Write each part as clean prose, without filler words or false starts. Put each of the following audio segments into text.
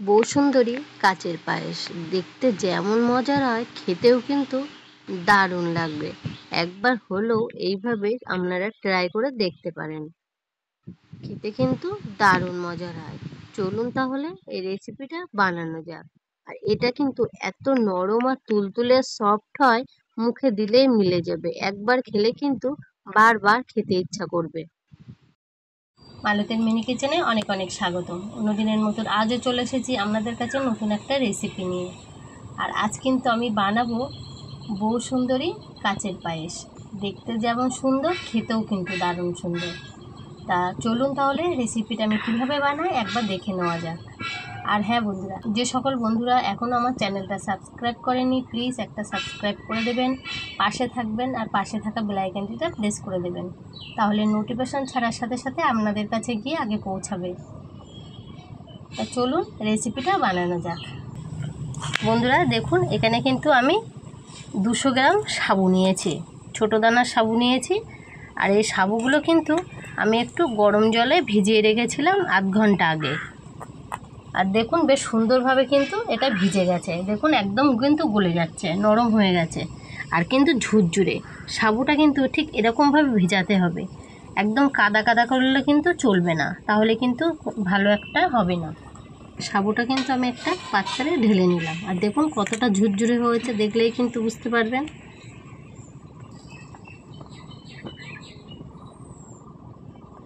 বৌসুন্দরী কাচের পায়েস দেখতে যেমন মজার হয়, খেতেও কিন্তু দারুণ লাগবে। একবার হলেও এইভাবে আপনারা ট্রাই করে দেখতে পারেন, খেতে কিন্তু দারুণ মজার হয়। চলুন তাহলে এই রেসিপিটা বানানো যাক। আর এটা কিন্তু এত নরম আর তুলতুলে সফট হয়, মুখে দিলেই মিলে যাবে। একবার খেলে কিন্তু বারবার খেতে ইচ্ছা করবে। মালতীর মিনি কিচেনে অনেক অনেক স্বাগতম। অন্যদিনের মতন আজও চলে এসেছি আপনাদের কাছে নতুন একটা রেসিপি নিয়ে। আর আজ কিন্তু আমি বানাবো বৌসুন্দরী কাচের পায়েস। দেখতে যেমন সুন্দর, খেতেও কিন্তু দারুণ সুন্দর। তা চলুন তাহলে রেসিপিটা আমি কীভাবে বানাই একবার দেখে নেওয়া যাক। আর হ্যাঁ বন্ধুরা, যে সকল বন্ধুরা এখনও আমার চ্যানেলটা সাবস্ক্রাইব করেনি, প্লিজ একটা সাবস্ক্রাইব করে দেবেন, পাশে থাকবেন আর পাশে থাকা বেল আইকনটিটা প্রেস করে দেবেন। তাহলে নোটিফিকেশন ছাড়ার সাথে সাথে আপনাদের কাছে গিয়ে আগে পৌঁছাবে। তা চলুন রেসিপিটা বানানো যাক। বন্ধুরা দেখুন, এখানে কিন্তু আমি 200 গ্রাম সাবু নিয়েছি, ছোটো দানার সাবু নিয়েছি। আর এই সাবুগুলো কিন্তু আমি একটু গরম জলে ভিজিয়ে রেখেছিলাম আধ ঘন্টা আগে। আর দেখুন বেশ সুন্দরভাবে কিন্তু এটা ভিজে গেছে। দেখুন একদম কিন্তু গলে যাচ্ছে, নরম হয়ে গেছে আর কিন্তু ঝুরঝুরে। সাবুটা কিন্তু ঠিক এরকমভাবে ভিজাতে হবে, একদম কাদা কাদা করলে কিন্তু চলবে না, তাহলে কিন্তু ভালো একটা হবে না। সাবুটা কিন্তু আমি একটা পাত্রে ঢেলে নিলাম। আর দেখুন কতটা ঝুরঝুরে হয়েছে, দেখলেই কিন্তু বুঝতে পারবেন।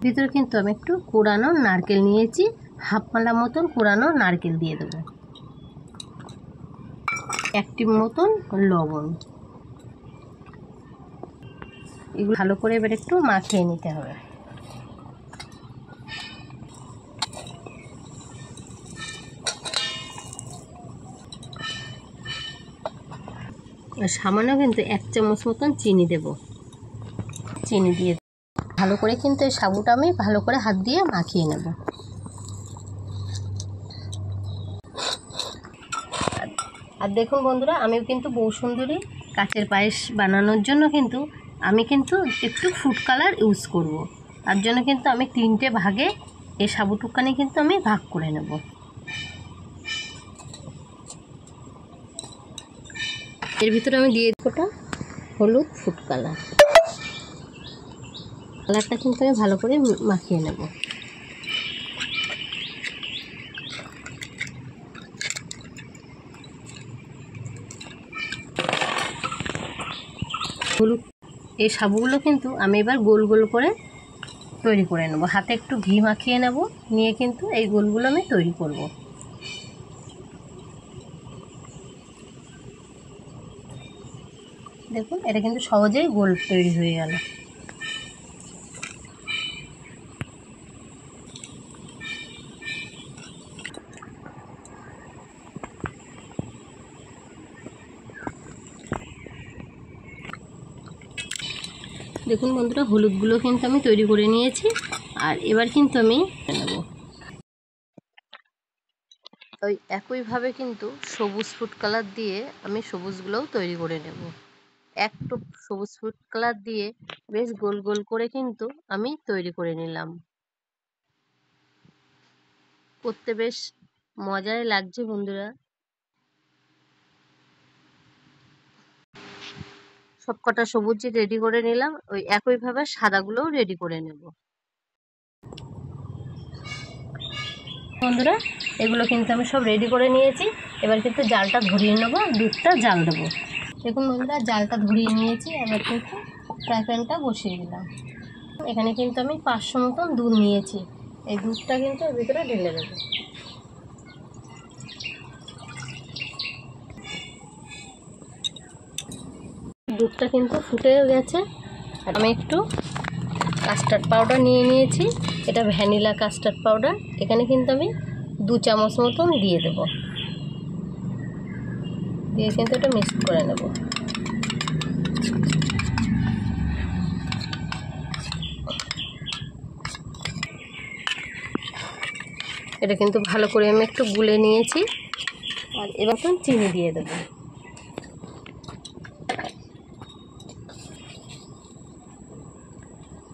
ভিতরে কিন্তু আমি একটু কোড়ানো নারকেল নিয়েছি, হাফ মালা মতন কোড়ানো নারকেল দিয়ে দেবো, 1 টিপ মতন লবণ। এগুলো ভালো করে এবার একটু মাখিয়ে নিতে হবে। সামান্য কিন্তু 1 চামচ মতন চিনি দেব। চিনি দিয়ে ভালো করে কিন্তু এই সাবুটা আমি ভালো করে হাত দিয়ে মাখিয়ে নেব। আর দেখুন বন্ধুরা, আমি কিন্তু বৌসুন্দরী কাচের পায়েস বানানোর জন্য কিন্তু আমি কিন্তু একটু ফুড কালার ইউজ করব। তার জন্য কিন্তু আমি 3টে ভাগে এই সাবুটুকখানি কিন্তু আমি ভাগ করে নেব। এর ভিতরে আমি দিয়ে দেবো হলুদ ফুড কালার। কালারটা কিন্তু আমি ভালো করে মাখিয়ে নেব। হলুদ এই সাবুগুলো কিন্তু আমি এবার গোল গোল করে তৈরি করে নেব। হাতে একটু ঘি মাখিয়ে নেব, নিয়ে কিন্তু এই গোলগুলো আমি তৈরি করব। দেখুন এটা কিন্তু সহজেই গোল তৈরি হয়ে গেল। দেখুন বন্ধুরা, হলুদগুলো কিন্তু আমি তৈরি করে নিয়েছি। আর এবার কিন্তু আমি নেব ওই একইভাবে কিন্তু সবুজ ফুড কালার দিয়ে আমি সবুজগুলোও তৈরি করে নেব। একটু সবুজ ফুড কালার দিয়ে বেশ গোল গোল করে কিন্তু আমি তৈরি করে নিলাম। করতে বেশ মজাই লাগছে বন্ধুরা। সব কটা সবুজ রেডি করে নিলাম, ওই একইভাবে সাদাগুলোও রেডি করে নেব। বন্ধুরা এগুলো কিন্তু আমি সব রেডি করে নিয়েছি। এবার কিন্তু জালটা ধরিয়ে নেব, দুধটা জাল দেবো। দেখুন বন্ধুরা, জালটা ধরিয়ে নিয়েছি। এবার কিন্তু ফ্রাই প্যানটা বসিয়ে দিলাম। এখানে কিন্তু আমি 500 মতন দুধ নিয়েছি। এই দুধটা কিন্তু এর ভিতরে ঢেলে দেবো। দুধটা কিন্তু ফুটে গেছে। আর আমি একটু কাস্টার্ড পাউডার নিয়ে নিয়েছি, এটা ভ্যানিলা কাস্টার্ড পাউডার। এখানে কিন্তু আমি 2 চামচ মতন দিয়ে দেব, দিয়ে কিন্তু এটা মিক্স করে নেব। এটা কিন্তু ভালো করে আমি একটু গুলে নিয়েছি। আর এবার চিনি দিয়ে দেবো।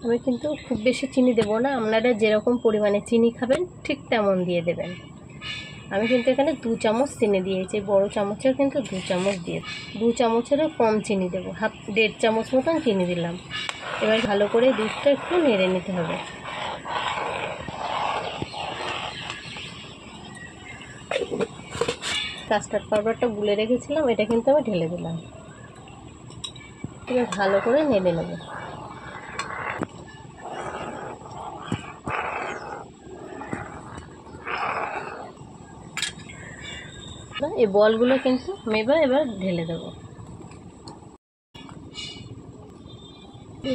আমি কিন্তু খুব বেশি চিনি দেব না, আপনারা যেরকম পরিমাণে চিনি খাবেন ঠিক তেমন দিয়ে দেবেন। আমি কিন্তু এখানে 2 চামচ চিনি দিয়েছি, বড় চামচের কিন্তু 2 চামচ দিয়ে, 2 চামচেরও কম চিনি দেবো, 1.5 চামচ মতন চিনি দিলাম। এবার ভালো করে দুধটা একটু নেড়ে নিতে হবে। কাস্টার্ড পাউডারটা গুলে রেখেছিলাম, এটা কিন্তু আমি ঢেলে দিলাম। এবার ভালো করে নেড়ে নেব। এই বলগুলো কিন্তু মেবা এবার ঢেলে দেবো।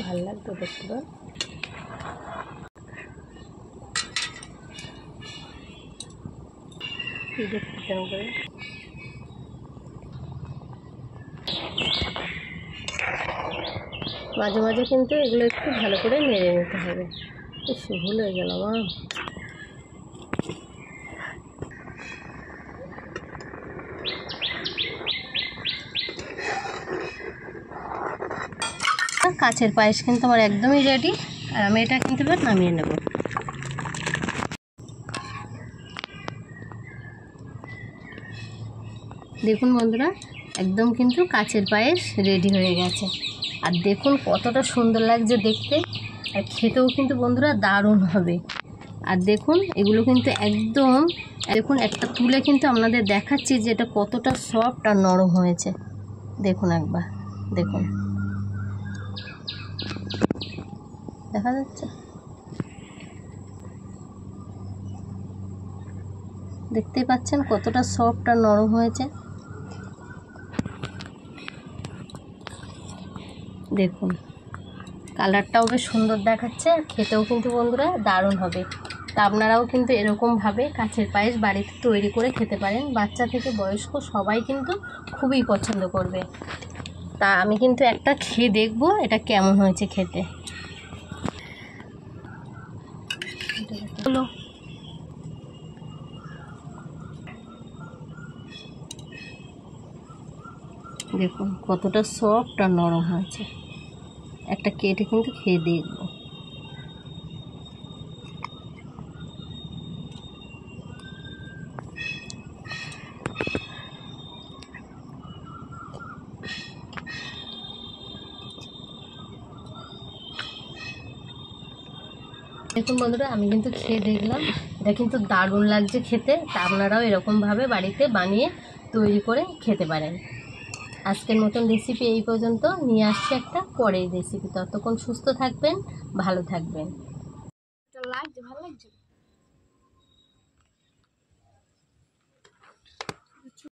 ভালো লাগতো দেখতে পান। করে মাঝে মাঝে কিন্তু এগুলো একটু ভালো করে নেড়ে নিতে হবে। ভুল হয়ে গেল আমার। কাচের পায়েস কিন্তু আমার একদমই রেডি, আর আমি এটা কিন্তু এবার নামিয়ে নেব। দেখুন বন্ধুরা, একদম কিন্তু কাচের পায়েস রেডি হয়ে গেছে। আর দেখুন কতটা সুন্দর লাগছে দেখতে, আর খেতেও কিন্তু বন্ধুরা দারুণ হবে। আর দেখুন এগুলো কিন্তু একদম, দেখুন একটা তুলে কিন্তু আপনাদের দেখাচ্ছি যে এটা কতটা সফট আর নরম হয়েছে। দেখুন একবার, দেখুন দেখা যাচ্ছে, দেখতেই পাচ্ছেন কতটা সফট আর নরম হয়েছে। দেখুন কালারটাও বেশ সুন্দর দেখাচ্ছে, আর খেতেও কিন্তু বন্ধুরা দারুণ হবে। তা আপনারাও কিন্তু এরকমভাবে কাচের পায়েস বাড়িতে তৈরি করে খেতে পারেন, বাচ্চা থেকে বয়স্ক সবাই কিন্তু খুবই পছন্দ করবে। তা আমি কিন্তু একটা খেয়ে দেখবো এটা কেমন হয়েছে খেতে। দেখুন কতটা সফট আর নরম হয়েছে, একটা কেটে কিন্তু খেয়ে দেখবো। দেখুন বন্ধুরা, আমি কিন্তু খেয়ে দেখলাম, এটা কিন্তু দারুণ লাগছে খেতে। তা আপনারাও এরকমভাবে বাড়িতে বানিয়ে তৈরি করে খেতে পারেন। আজকের মতন রেসিপি এই পর্যন্ত, নিয়ে আসছি একটা পরের রেসিপি। ততক্ষণ সুস্থ থাকবেন, ভালো থাকবেন। লাগছে, ভালো লাগছে।